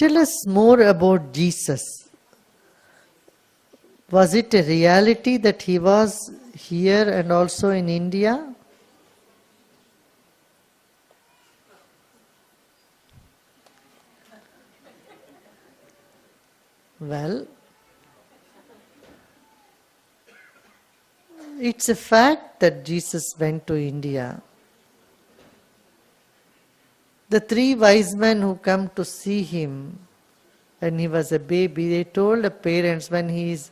Tell us more about Jesus. Was it a reality that he was here and also in India? Well, it's a fact that Jesus went to India. The three wise men who come to see him when he was a baby, they told the parents when he is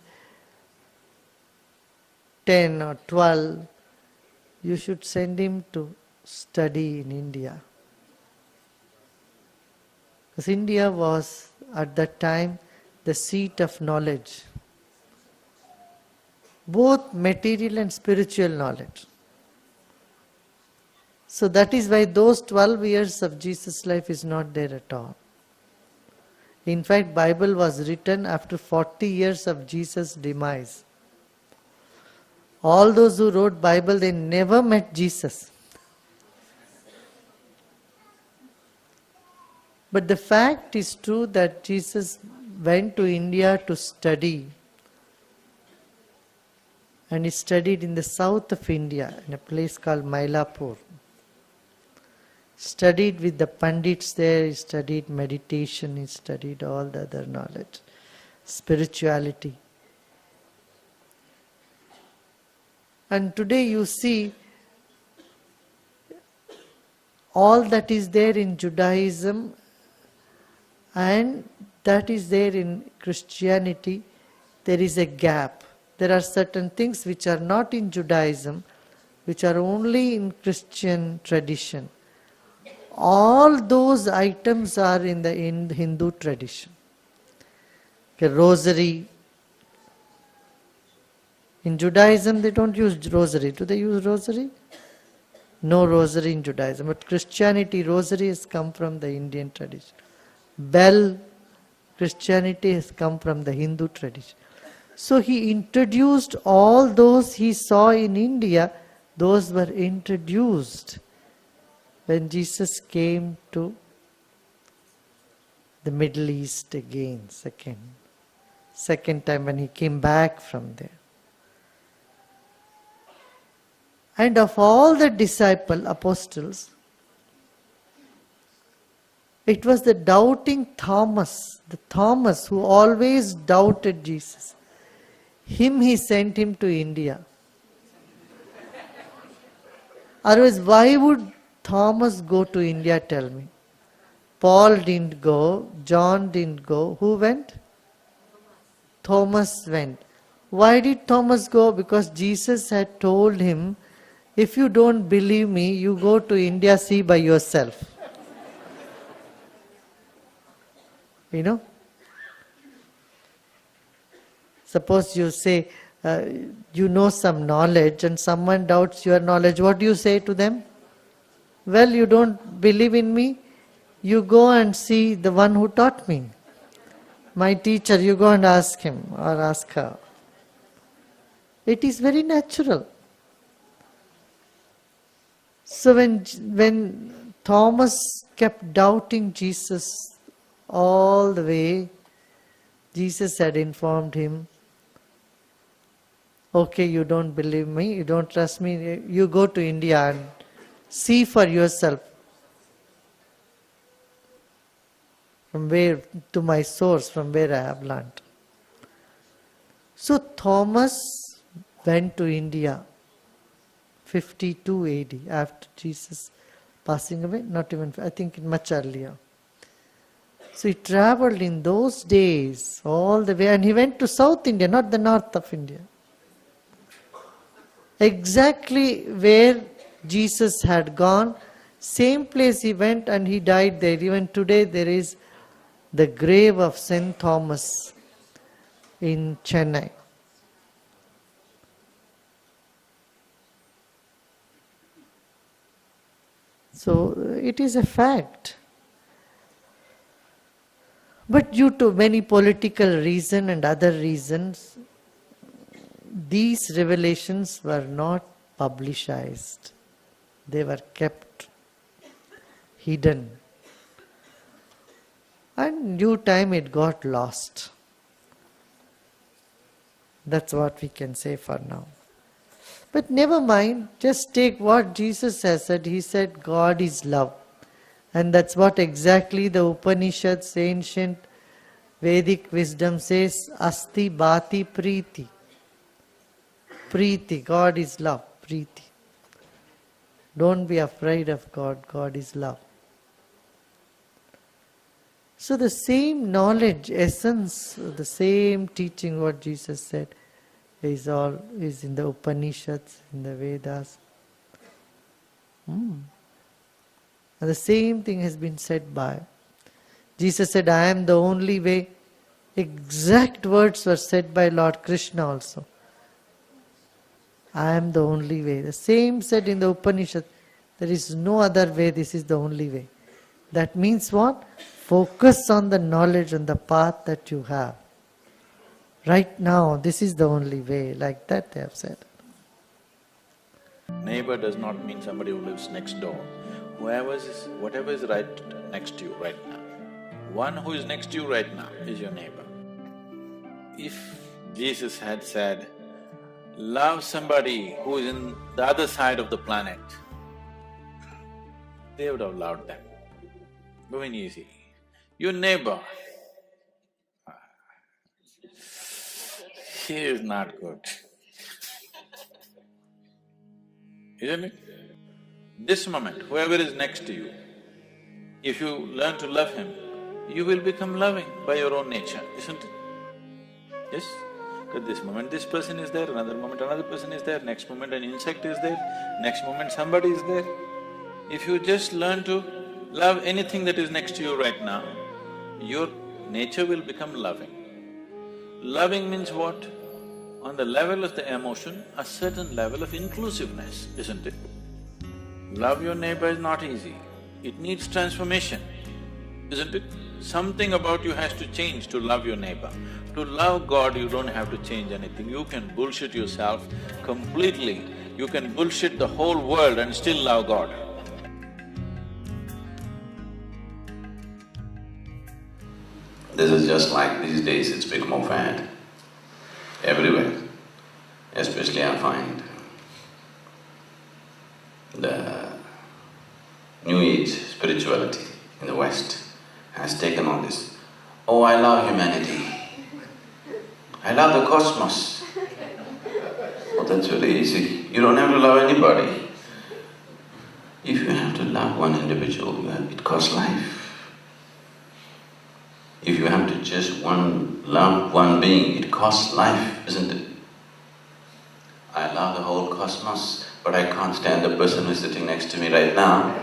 10 or 12, you should send him to study in India. Because India was at that time the seat of knowledge, both material and spiritual knowledge. So that is why those 12 years of Jesus' life is not there at all. In fact, Bible was written after 40 years of Jesus' demise. All those who wrote Bible, they never met Jesus. But the fact is true that Jesus went to India to study. And he studied in the south of India, in a place called Mylapore. Studied with the Pandits there, he studied meditation, he studied all the other knowledge, spirituality. And today you see all that is there in Judaism and that is there in Christianity, there is a gap. There are certain things which are not in Judaism, which are only in Christian tradition. All those items are in the Hindu tradition. Okay, rosary. In Judaism they don't use rosary. Do they use rosary? No rosary in Judaism. But Christianity, rosary has come from the Indian tradition. Bell, Christianity has come from the Hindu tradition. So he introduced all those he saw in India, those were introduced when Jesus came to the Middle East again, second time when he came back from there. And of all the apostles, it was the doubting Thomas, the Thomas who always doubted Jesus. He sent him to India. Otherwise, why would Thomas go to India, tell me? Paul didn't go, John didn't go. Who went? Thomas went. Why did Thomas go? Because Jesus had told him, if you don't believe me, you go to India, see by yourself. You know? Suppose you say, you know some knowledge and someone doubts your knowledge. What do you say to them? Well, you don't believe in me? You go and see the one who taught me. My teacher, you go and ask him or ask her. It is very natural. So when Thomas kept doubting Jesus all the way, Jesus had informed him, okay, you don't believe me, you don't trust me, you go to India and see for yourself. From where, to my source, from where I have learnt. So Thomas went to India, 52 AD, after Jesus passing away, not even, I think much earlier. So he travelled in those days all the way, and he went to South India, not the north of India. Exactly where Jesus had gone, same place he went and he died there. Even today there is the grave of St. Thomas in Chennai. So it is a fact. But due to many political reasons and other reasons, these revelations were not publicized. They were kept hidden. and due time it got lost. That's what we can say for now. But never mind, just take what Jesus has said. He said God is love. And that's what exactly the Upanishads, ancient Vedic wisdom says, Asti Bhati Priti. Priti, God is love, Priti. Don't be afraid of God, God is love. So the same knowledge, essence, the same teaching what Jesus said is in the Upanishads, in the Vedas. And the same thing has been said by Jesus said, I am the only way. Exact words were said by Lord Krishna also. I am the only way. The same said in the Upanishad. There is no other way, this is the only way. That means what? Focus on the knowledge and the path that you have. Right now, this is the only way. Like that they have said. Neighbor does not mean somebody who lives next door. Whatever is right next to you right now. One who is next to you right now is your neighbor. If Jesus had said, love somebody who is in the other side of the planet, they would have loved them. Going easy. Your neighbor, he is not good. Isn't it? This moment, whoever is next to you, if you learn to love him, you will become loving by your own nature, isn't it? Yes? Because this moment this person is there, another moment another person is there, next moment an insect is there, next moment somebody is there. If you just learn to love anything that is next to you right now, your nature will become loving. Loving means what? On the level of the emotion, a certain level of inclusiveness, isn't it? Love your neighbor is not easy. It needs transformation, isn't it? Something about you has to change to love your neighbor. To love God, you don't have to change anything. You can bullshit yourself completely. You can bullshit the whole world and still love God. This is just like these days it's become a fad everywhere, especially I find the New Age spirituality in the West has taken on this, oh, I love humanity, I love the cosmos. Oh, that's very easy. You don't have to love anybody. If you have to love one individual, it costs life. If you have to just love one being, it costs life, isn't it? I love the whole cosmos, but I can't stand the person who's sitting next to me right now.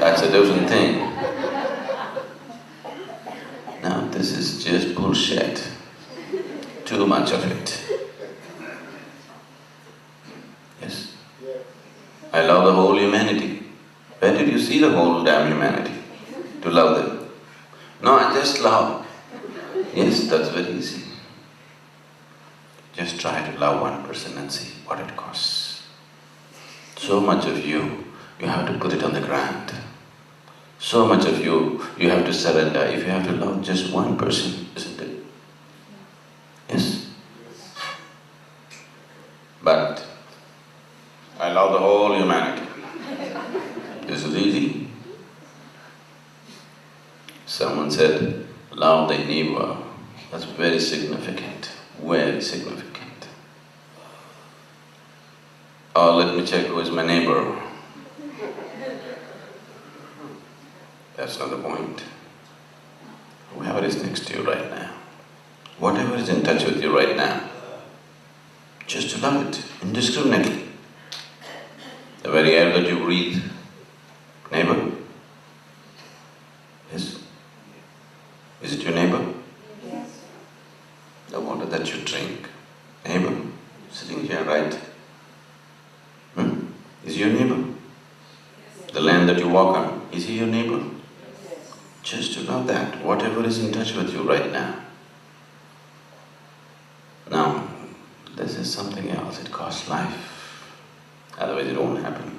That's a different thing. Now, this is just bullshit. Too much of it. Yes? I love the whole humanity. Where did you see the whole damn humanity to love them? No, I just love. Yes, that's very easy. Just try to love one person and see what it costs. So much of you, you have to put it on the ground. So much of you, you have to surrender if you have to love just one person, isn't it? Yes? But I love the whole humanity. This is easy. Someone said, love thy neighbor. That's very significant, very significant. Oh, let me check who is my neighbor. That's not the point. Whoever is next to you right now, whatever is in touch with you right now, just to love it indiscriminately. The very air that you breathe, neighbor? Yes? Is it your neighbor? Yes. The water that you drink, neighbor? Sitting here, right? Is your neighbor? Yes. The land that you walk on, is he your neighbor? Yes. Just to love that, whatever is in touch with you right now. Now, this is something else, it costs life. Otherwise it won't happen.